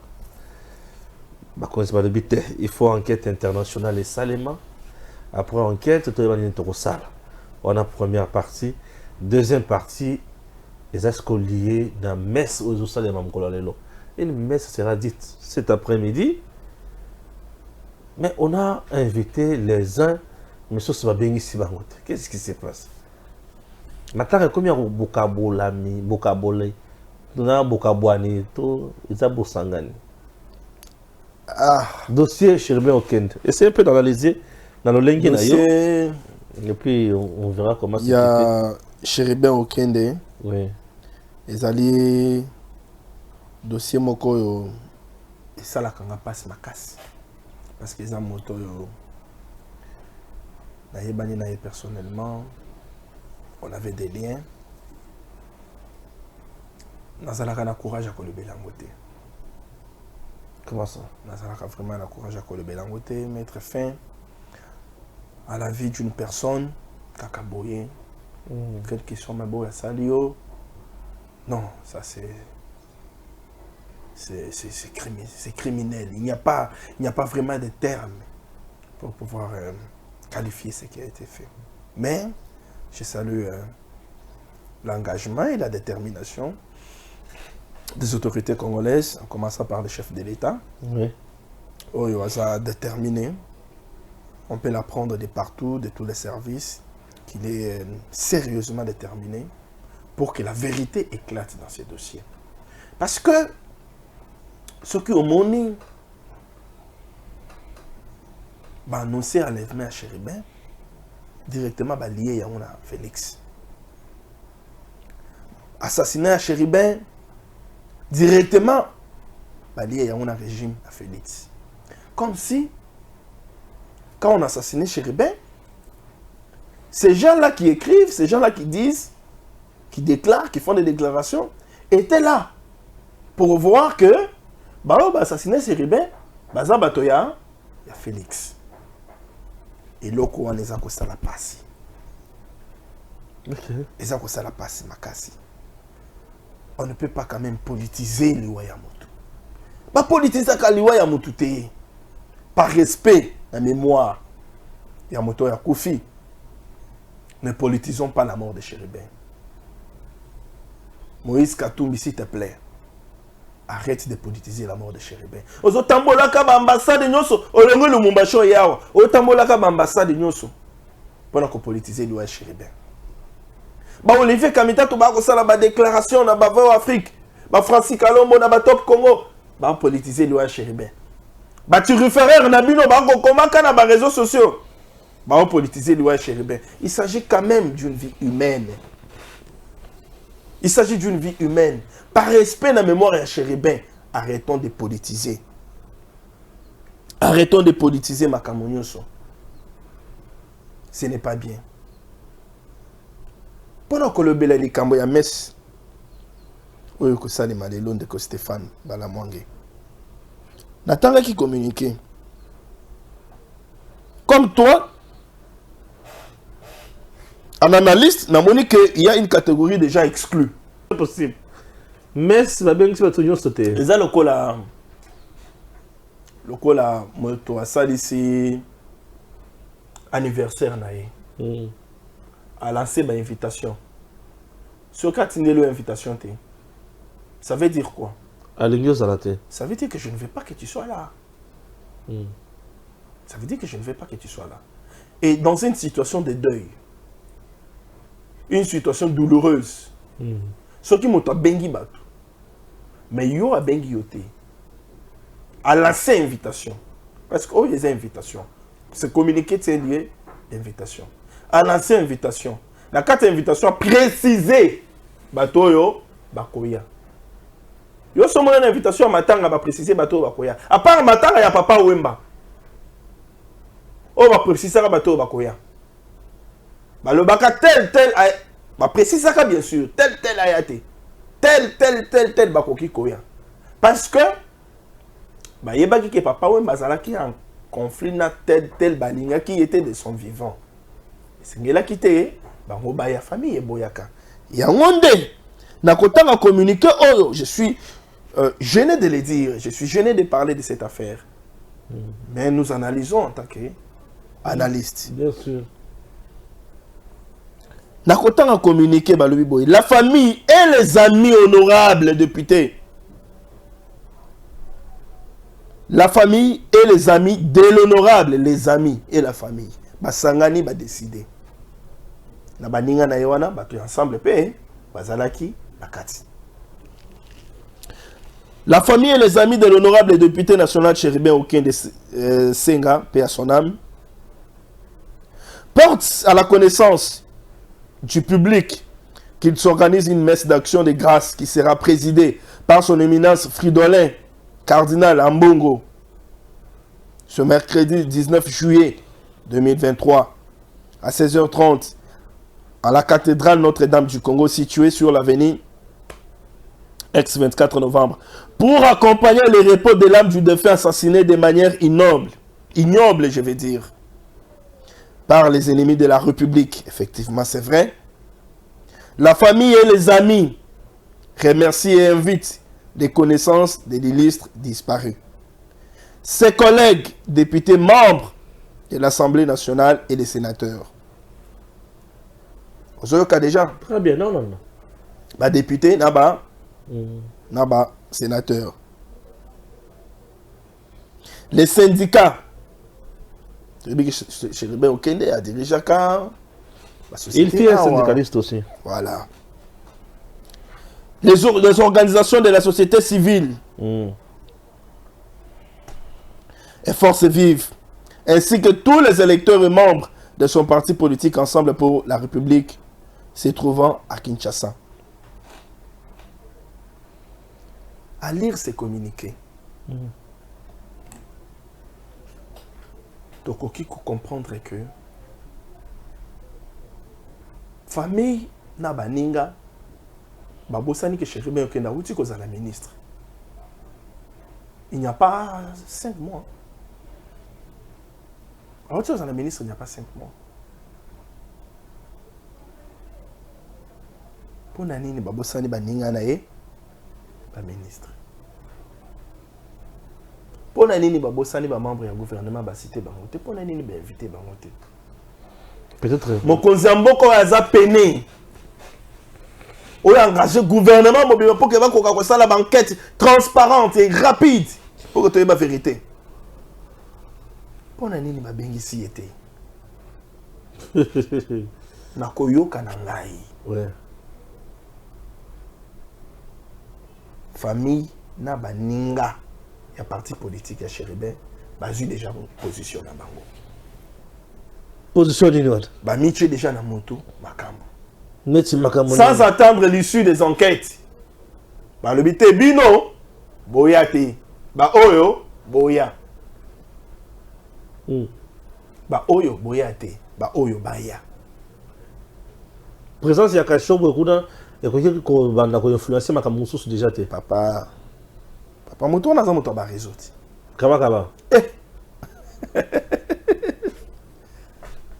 il faut enquête internationale et salement. Après enquête, on a première partie. Deuxième partie, les escoliers dans messe aux Salem. Une messe sera dite cet après-midi. Mais on a invité les uns, mais ça va bien ici. Qu'est-ce qui se passe? Maintenant, combien de bokabolami, bokabolé, nous avons bokaboani, tout, ils ont bosangani. Dossier Chéribin Okende. Essayez un peu d'analyser dans le lingue. Et puis on verra comment il y a Chéribin Okende. Oui. Ils allaient dossier moko et ça la kanga passe ma casse parce qu'ils ont moto personnellement on avait des liens. Nazalaka na courage à le belangote. Comment ça? Nazalaka vraiment na courage à le belangote, mettre fin à la vie d'une personne kakaboye. Quelle question ma boya salio. Non, ça c'est criminel. Il n'y a pas vraiment de termes pour pouvoir qualifier ce qui a été fait. Mais je salue l'engagement et la détermination des autorités congolaises, en commençant par le chef de l'État. Oui. Oyo a déterminé. On peut l'apprendre de partout, de tous les services, qu'il est sérieusement déterminé pour que la vérité éclate dans ces dossiers. Parce que ce qui au monde va annoncer enlèvement à Chéribin, directement lié à Félix. Assassinat à Chéribin, directement lié à un régime à Félix. Comme si, quand on assassinait Chéribin, ces gens-là qui écrivent, ces gens-là qui disent, qui déclarent, qui font des déclarations, étaient là pour voir que assassiner Chéribin, il y a Félix. Et là, on les a costé la passe. Les a costé la passe, Makasi. On ne peut pas quand même politiser l'Iwa Yamoto. Pas politiser l'Iwa Yamoto. Par respect, la mémoire, Yamoto Yakoufi. Ne politisons pas la mort de Chéribin. Moïse Katumbi, s'il te plaît, arrête de politiser la mort de Chéribin. Ozo tambolaka ba ambassade nyoso, olongo le mumbasho yawa. O tambolaka ba ambassade nyoso. Pour ko politiser l'Iwa Chéribin. Ba Olivier Kamita to ba ko sala ba déclaration na ba Voix Afrique. Ba Francis Kalombo na ba Top Congo, ba politiser l'Iwa Chéribin. Ba tu référer na bino ba ko komaka na ba réseaux sociaux. Ba politiser l'Iwa Chéribin. Il s'agit quand même d'une vie humaine. Il s'agit d'une vie humaine. Par respect à la mémoire de Chéribin, arrêtons de politiser. Arrêtons de politiser Makamonyoso. Ce n'est pas bien. Pendant que le Belali Kamboya Mess, oui, que ça, les malélons de Stéphane Balamwange. N'attends qui communique. Comme toi, en analyste, il y a une catégorie de gens exclus. C'est possible. Mais c'est bien que tu vas te sauter. Les gens, le cola, moto, à ça ici, anniversaire, a lancé ma invitation. Sur quand tu n'as l'invitation, ça veut dire quoi? Ça veut dire que je ne veux pas que tu sois là. Ça veut dire que je ne veux pas que tu sois là. Et dans une situation de deuil, une situation douloureuse, ce qui m'a bengi batu, mais yo a bengi yote, à lancer invitation, parce que oh il y a des invitations, c'est communiquer c'est lié d'invitation, à lancer invitation, la carte invitation a précisé bato yo bakoya, yo somo une invitation à matanga ba préciser bato bakoya, à part matanga ya papa Wemba, oh va préciser bato bakoya. Bah, le baka tel bah précise ça bien sûr tel ayate tel bakoki koya parce que bah yeba ki papa ouais bazala qui en conflit na tel balinga qui était de son vivant singela kité bah ngoba ya famille et boyaka ya ngonde na kotanga communiquer oh je suis gêné de le dire, je suis gêné de parler de cette affaire Mais nous analysons en tant qu'analystes. Bien sûr. Nakotanga communiqué balobi boy. La famille et les amis honorables députés. La famille et les amis de l'honorable, les amis et la famille. Basangani ba décider. Na baninga na yewana ba ensemble pe bazalaki bakati. La famille et les amis de l'honorable député national Chéribin Okende Senga, paix à son âme, portent à la connaissance du public qu'il s'organise une messe d'action de grâce qui sera présidée par son éminence Fridolin, cardinal Ambongo, ce mercredi 19 juillet 2023 à 16h30 à la cathédrale Notre-Dame du Congo située sur l'avenue ex-24 novembre, pour accompagner le repos de l'âme du défunt assassiné de manière ignoble, je vais dire, par les ennemis de la République. Effectivement, c'est vrai. La famille et les amis remercient et invitent les connaissances de l'illustre disparu. Ses collègues, députés membres de l'Assemblée nationale et les sénateurs. Vous avez le cas déjà? Très bien, non. Bah, député, là-bas. Naba, sénateur. Les syndicats. Chéribin Okende a dirigé il fait un syndicaliste aussi. Voilà. Les organisations de la société civile et forces vives, ainsi que tous les électeurs et membres de son parti politique Ensemble pour la République se trouvant à Kinshasa. À lire ces communiqués, donc il faut comprendre que famille na baninga babosani que Chéribin Okende outi koza la ministre. Il n'y a pas 5 mois. Alors tu es la ministre, il n'y a pas 5 mois. Pour nani ni babosani baninga na ye ba ministre. Pour nani ni babosani ba membre ya gouvernement ba cité bango te, pour nani ni ba invité bango te. Peut-être. Mokonzi mboko aza pené. On a engagé le gouvernement pour que va faire une enquête transparente et rapide pour que tu aies la vérité. Pour que tu aies la vérité. Nakoyoka nangai. Ouais. Famille na baninga ya parti politique ya Chéribin bazu déjà une position na bango. Position d'une autre. Ba miche déjà na moto makambo. Sans attendre l'issue des enquêtes. Ba le bité bino boya te. Ba oyo boya. Ba oyo boya te. Ba oyo baya. Présence ya kasho beaucoup dans et ko banda ko influencer makambo sous déjà te. Papa moto na za moto ba réseau. Kaba.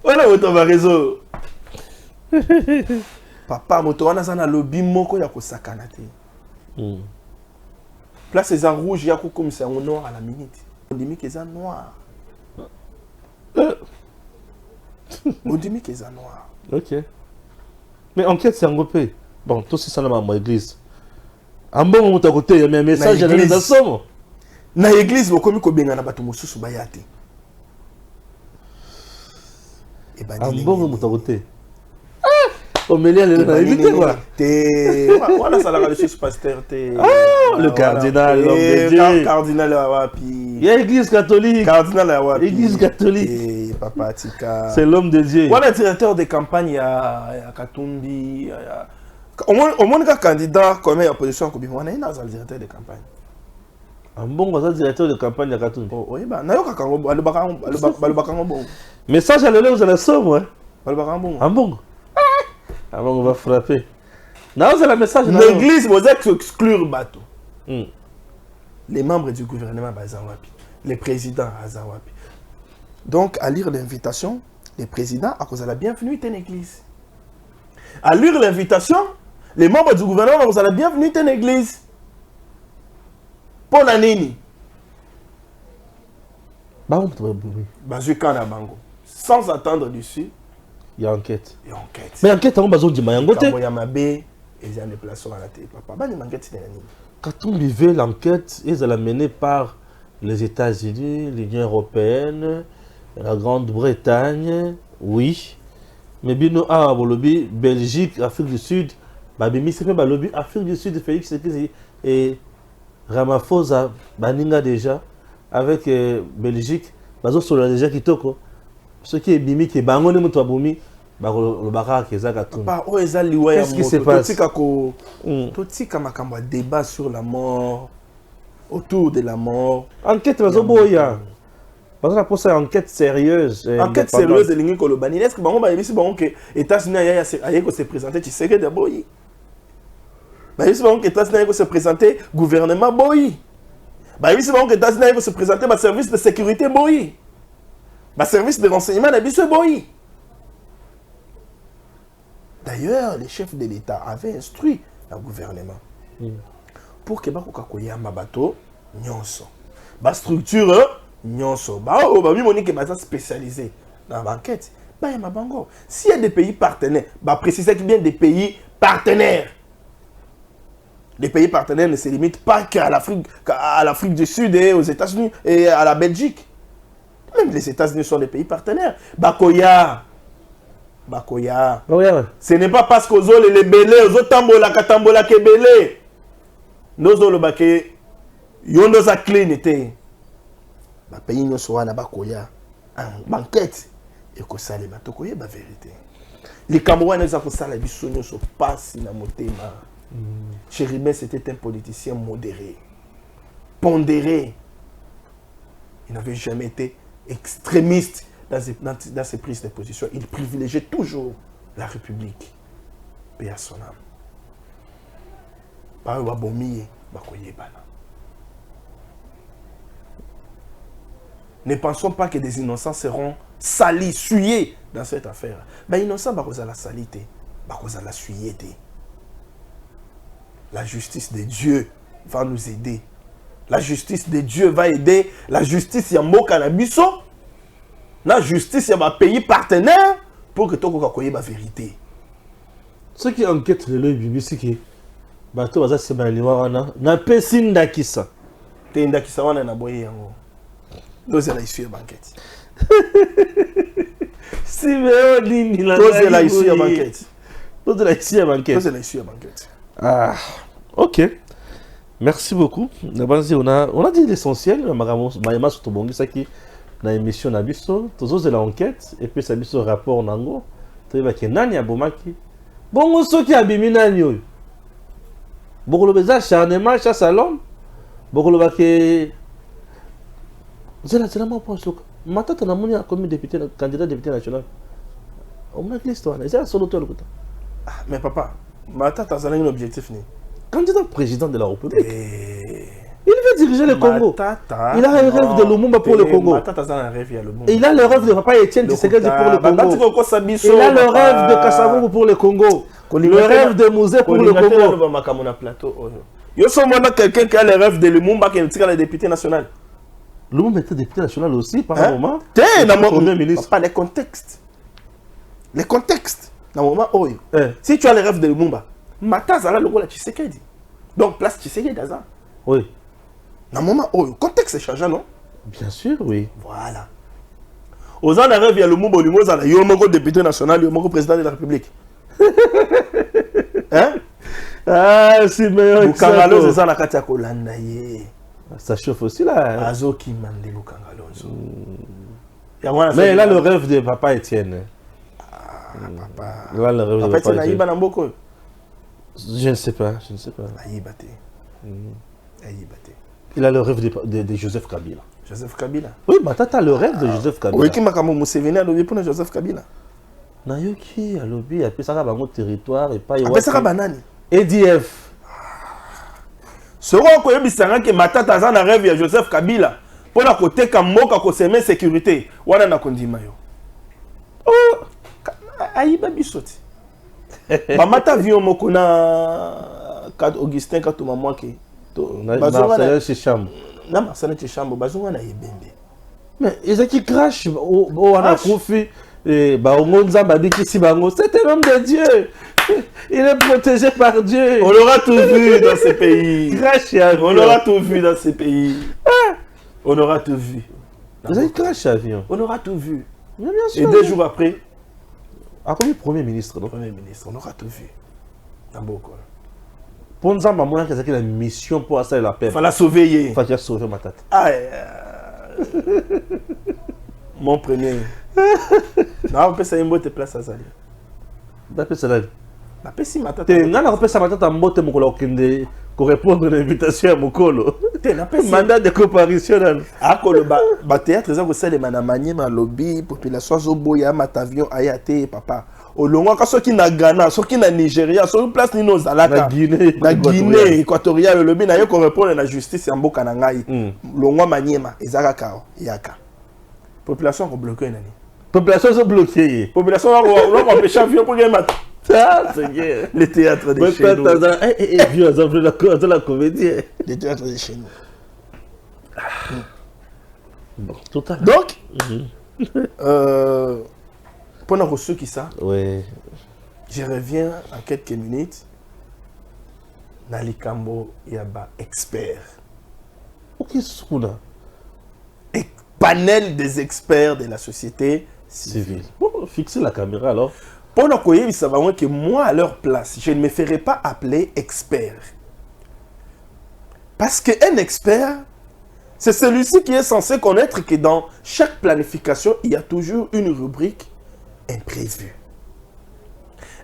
Voilà moto ba réseau. Papa moto wana za na lobby moko ya kosakana te. Place eza rouge ya ko komisa ngo noir à la minute. On dit que ça noir. On dit que ça noir. OK. Mais enquête c'est ngopé. Bon, tout ça na ma église. Ambongo moto côté il y a un message dans les assomo. Na église bokomi ko benga na bato mosusu bayate. Et ba ambongo moto côté. Au milieu de l'invité quoi. Voilà ça la le pasteur te. Le cardinal l'homme de Dieu. Cardinal wapi. Il y a église catholique. Cardinal wapi. Église catholique. Et papa tika. C'est l'homme de Dieu. Voilà directeur de campagne à Katumbi. Au moins un candidat comme opposition ko bimwana ina za directeur de campagne. Ambongo za directeur de campagne à Katumbi. Oui ba na yoka kango alobaka bon. Message à l'élève vous allez somme Alobaka bon. Ambongo. Ambongo va frapper. Non, c'est le message. L'église vous êtes exclure bateau. Les membres du gouvernement Bazawapi, les présidents Azawapi. Donc à lire l'invitation, les présidents à cause de la bienvenue est une église. À lire l'invitation, les membres du gouvernement vous la bienvenue est une église. Pour la nini. bazwi kana bango sans attendre dessus il y a enquête et enquête mais enquête on bazo ndima yango te ya mabe et ya déplacement à la télé papa bani enquête nani quand on vivait l'enquête ils allaient menée par les États-Unis, l'Union européenne, la Grande-Bretagne, oui. Mais bino a bolobi Belgique, Afrique du Sud, babimi c'est pas balobi Afrique du Sud Félix Tshisekedi et Ramaphosa baninga déjà avec Belgique, bazo solo déjà kitoko. Ce qui est bimi qui bango ne mutu abomi ba le baka kezaka tout. Papa o ezali wa ya qu'est-ce qui se passe? Totika ko totika makambo débat sur la mort autour de la mort. Enquête bazo boya. Parce que pour ça enquête sérieuse. Enquête sérieuse de l'Union Kolobani. Est-ce que bango ba yebisi bango que États-Unis aye ko se présenter Tshisekedi boyi. Ba yebisi bango que États-Unis aye ko se présenter gouvernement boyi. Ba yebisi bango que États-Unis aye ko se présenter ba service de sécurité boyi. Ba service de renseignement na biso boyi. D'ailleurs, les chefs de l'État avaient instruit le gouvernement pour que bakoka koyamba bato nyonso. Ba structure nyonso. Ba o ba mi monique ba spécialisé dans l'enquête. Ba ya mabango. S'il y a des pays partenaires, ba préciser qu'il y a des pays partenaires. Les pays partenaires ne se limitent pas qu'à l'Afrique du Sud et aux États-Unis et à la Belgique. Même les États-Unis sont des pays partenaires. Bakoya. Ce n'est pas parce qu'aux autres les belés, aux autres tambola kebele. Nous autres le baké, yondo za clean était. Ba pays nous soit na bakoya. En banquette et que ça les bato koye ba vérité. Les Camerounais ont fait ça la biso nous so passe na motema. Chéribin c'était un politicien modéré, pondéré. Il n'avait jamais été extrémiste dans ses prises de position. Il privilégiait toujours la République. Paix à son âme. Par ne pensons pas que des innocents seront salis, souillés dans cette affaire. Mais innocents, la salité, la souillité. La justice de Dieu va nous aider. La justice de Dieu va aider. La justice yambo canabiso. La justice y a un pays partenaire pour que tout le monde ait la vérité. Ce qui enquête le bibi c'est que bato baza se baliwa wana na pesi ndakisa. Te ndakisa wana na boye yango. Doze la issue banquette. Si mais nini la doze la issue banquette. Doze la issue banquette. Doze la issue banquette. Ah, OK. Merci beaucoup. On a dit l'essentiel, Mayama Sotobongi Saki. Na émission na biso tozo la enquête et puis ça biso rapport nango to ba ke nani abomaki bongo soki abimi nani oyo bokolo beza acharnement chasse à l'homme bokolo ba ke zela mo poso matata na moni comme député candidat député national on a l'histoire là c'est solo to le kota mais papa matata ça a un objectif ni candidat président de la République. Il veut diriger le Congo. Il a le rêve de Lumumba pour le Congo. Et il a le rêve de Papa Etienne Tshisekedi pour le Congo. Il a le rêve de Kassavou pour le Congo. Le rêve de Mouzé pour le Congo. Il y a quelqu'un qui a le rêve de Lumumba qui est le député national. Lumumba était député national aussi par un moment. Premier ministre. Pas les contextes. Les contextes. Dans le moment où si tu as le rêve de Lumumba, Matazala le rôle de Tshisekedi. Donc place Tshisekedi dans ça. Oui. Dans le moment où le contexte est changeant, non? Bien sûr, oui. Voilà. Aux ans d'arrêt, il y a le Lumumba, il y a le député national, il y a le président de la République. Hein? Ah, c'est meilleur que ça. Bukangalo, c'est ça la Katia Kolanda. Ça chauffe aussi là. Azo qui mande Bukangalo. Mais il a le rêve de Papa Etienne. Ah, papa. Il a le rêve de Papa Etienne. Aïba Namboko. Je ne sais pas, je ne sais pas. Aïbate. Il a le rêve de Joseph Kabila. Joseph Kabila? Oui, mais tu as le rêve de Joseph Kabila. Oui, qui m'a comme Museveni a lobby pour Joseph Kabila. Nayoki a lobby, après ça va mon territoire et pas après ça va banani. EDF. Soro ko yebisanga ke matata za na rêve ya Joseph Kabila pour la côté kamoka ko seme sécurité wana na kondima yo. Oh, ayiba bisoti. Ba mata vion moko na Augustin Katuma Mwake. Marcel Chichambo. Na Marcel Chichambo bazonga na yebembe. Mais ils ont qui crash au Anakofi. C'était un homme de Dieu. Il est protégé par Dieu. On aura tout vu dans ces pays. Crash On aura tout vu dans ces pays. On aura tout vu. Vous avez crash avion. On aura tout vu. Mais bien sûr. Et 2 jours après, à combien Premier ministre, non? Premier ministre, on aura tout vu. Naboko. Pour nous, maman, qui a la mission pour ça la paix. Il fallait sauver. Il fallait sauver ma tête. Mon premier. Non, on peut ça une bonne place à Zali. D'après cela. D'après si ma tête. Tu as ça ma tête en botte pour répondre à l'invitation à Mokolo. Mandat de comparution. Le théâtre, c'est que les manier ma lobby, population zoboya, matavion, ayate, papa. Au long, quand ceux qui na Ghana, ceux qui na Nigeria, ceux qui place Nino Zalaka, na Guinée équatoriale, le lobby n'a eu qu'on répondre à la justice en Boka Nangaï. Longo Maniema, Ezaraka, Yaka. Population a bloqué nani. Population sont bloquées. Population a empêché avion pour gagner matin. Le théâtre de chez nous. La comédie. Le théâtre de chez nous. Bon, total. Donc, pendant ceux qui ça, oui. Je reviens en quelques minutes. Nalikambo Yaba expert. Ok, Souna. Panel des experts de la société civile. Bon, fixez la caméra alors. Pendant que moi, à leur place, je ne me ferai pas appeler expert. Parce qu'un expert, c'est celui-ci qui est censé connaître que dans chaque planification, il y a toujours une rubrique imprévue.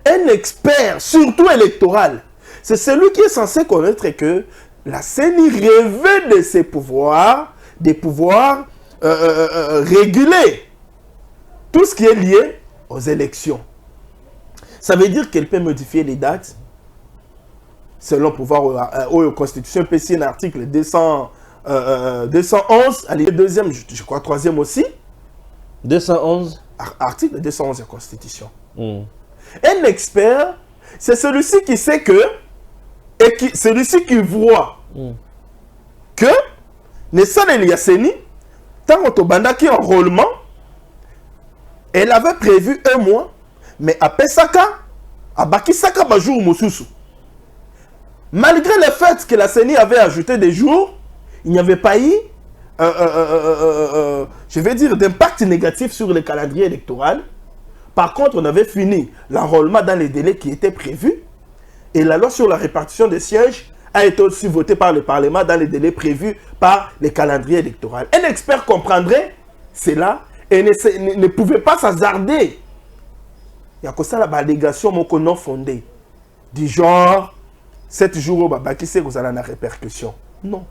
Un expert, surtout électoral, c'est celui qui est censé connaître que la CENI rêvait de ses pouvoirs, des pouvoirs réguler tout ce qui est lié aux élections. Ça veut dire qu'elle peut modifier les dates selon le pouvoir aux Constitution PC, un article 211, allez, deuxième, je crois, troisième aussi. 211. Article 211 de la Constitution. Un expert, c'est celui-ci qui sait que, et celui-ci qui voit que, ne pas de CENI, tant que Tobandaki enrôlement, elle avait prévu 1 mois, mais à Pesaka, à Bakisaka, Bajour Moussousou. Malgré le fait que la CENI avait ajouté des jours, il n'y avait pas eu, je vais dire, d'impact négatif sur le calendrier électoral. Par contre, on avait fini l'enrôlement dans les délais qui étaient prévus. Et la loi sur la répartition des sièges a été aussi votée par le Parlement dans les délais prévus par le calendrier électoral. Un expert comprendrait cela et ne pouvait pas s'hasarder. Il y a que ça la allégation non fondée. Du genre, 7 jours, qui sait que vous allez en répercussion. Non.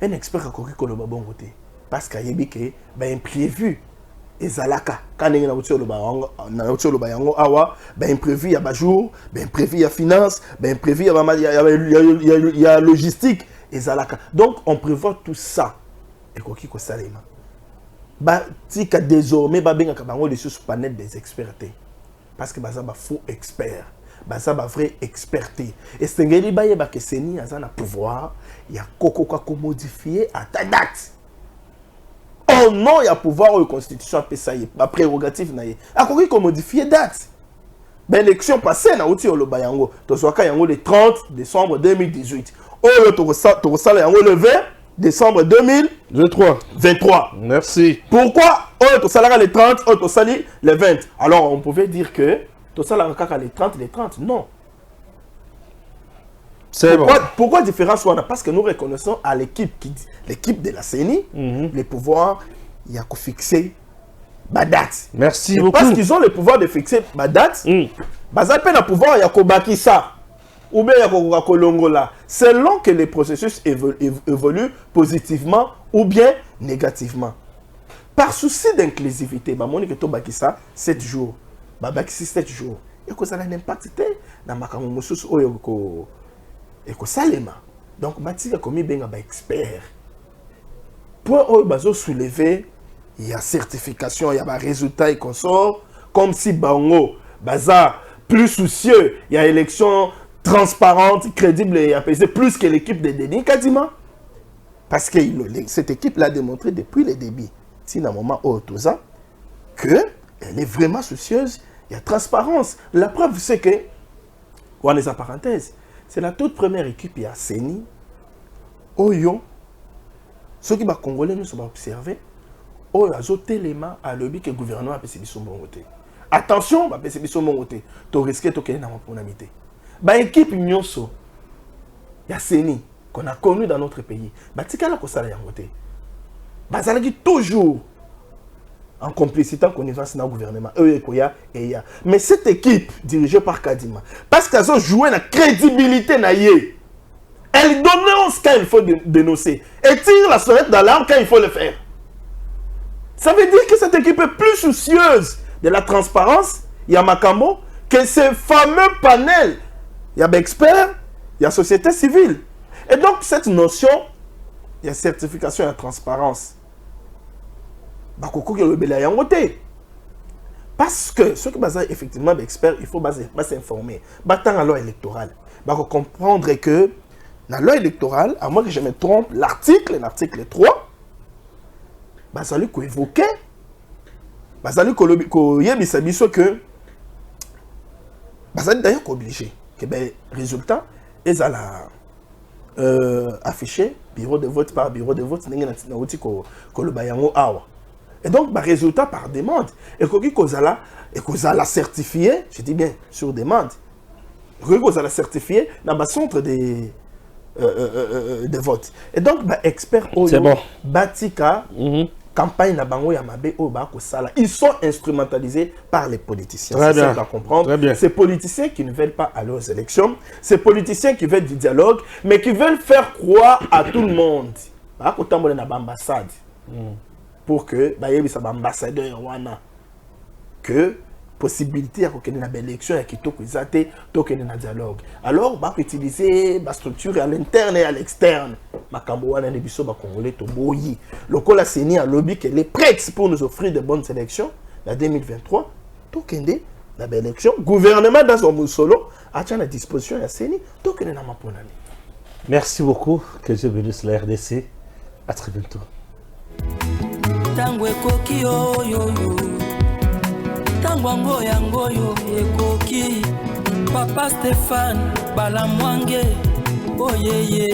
Un expert a compris que le bon côté. Parce qu'il y a un imprévu. Et Zalaka, quand on a imprévu, il y a des jours, imprévu, il y a finance, imprévu, il y a logistique. Et Zalaka. Donc, on prévoit tout ça. Et quoi qu'il soit désormais, il y a des panel des experts. Parce que il y a un faux expert. Il y a un vrai experté. Et c'est ce que CENI a un pouvoir. Il y a un modifier à ta date. Oh non, il y a pouvoir de constitution ça y est, ma prérogative na y. A quoi qu'on modifie date. Ben l'élection passée na outi le bayango, to soka yango le 30 décembre 2018. Oh le to ça yango le 20 décembre 2023. Merci. Pourquoi oh to ça le 30, oh to ça le 20. Alors on pouvait dire que to ça le 30 non. Pourquoi différence soit parce que nous reconnaissons à l'équipe de la CENI les pouvoirs, il y a qu'à fixer ma date. Merci beaucoup. Parce qu'ils ont le pouvoir de fixer ma date, ils peine à pouvoir, il y a qu'à bâtir ça. Ou bien il y a qu'à kolongola. Selon que les processus évoluent positivement ou bien négativement. Par souci d'inclusivité, il y a qu'à ça 7 jours. Il y a 7 jours. Il y a qu'à ça l'impact dans ma camouflage et que salema donc matika komi benga ba expert point oyo bazo soulever il y a certification il y a ba résultat et consort comme si bango baza plus soucieux il y a élection transparente crédible et apaisée plus que l'équipe de Denis Kadima Parce que cette équipe l'a démontré depuis le début, si dans un moment où qu'elle est vraiment soucieuse, il y a transparence. La preuve, c'est que, on est en parenthèse, c'est la toute première équipe, il y a CENI, Oyo, ceux qui sont congolais nous sont observés, Oyo, téléma à lobby que le gouvernement a passé son bon côté. Attention, va passer son bon côté. Tu risques de gagner dans mon ponamité. Bah équipe Nyonso, il y a CENI qu'on a connu dans notre pays. Bah tika la kosa la yangote. Bah ça dit toujours en complicité, en connivence dans le gouvernement. Mais cette équipe dirigée par Kadima, parce qu'elles ont joué la crédibilité naïe, elle dénonce quand il faut dénoncer et tire la sonnette d'alarme quand il faut le faire. Ça veut dire que cette équipe est plus soucieuse de la transparence, il y a Makambo, que ce fameux panel. Il y a experts, il y a société civile. Et donc cette notion, il y a certification et la transparence. Parce que ceux qui sont effectivement experts, il faut s'informer. Dans la loi électorale, il faut comprendre que dans la loi électorale, à moins que je me trompe, l'article 3, ça lui évoquer, ça lui que d'ailleurs obligé que résultat ils allaient afficher bureau de vote par bureau de vote et donc résultat par demande et qu'on a certifié, je dis bien sur demande, qu'on a certifié dans le centre de vote et donc expert c'est bon Batika campagne na bango ya mabe o ba ko sala, ils sont instrumentalisés par les politiciens. C'est ça à comprendre. Ces politiciens qui ne veulent pas aller aux élections, ces politiciens qui veulent du dialogue, mais qui veulent faire croire à tout le monde. Ba ko tambola na ambassade. Pour que ba yebi sa ambassadeur wana que possibilité à qu'il y ait une élection et qu'il y ait un dialogue. Alors, on va utiliser la structure à l'interne et à l'externe. Le Congolais CENI a lobby qu'elle est prête pour nous offrir de bonnes élections. La 2023, tout qu'il y ait une élection. Le gouvernement dans son solo a à disposition de la CENI. Tout qu'il y ait une Merci beaucoup. Que Dieu bénisse la RDC. À très bientôt. Tangwango yangoyo ekoki Papa Stéphane Balamwange oyeye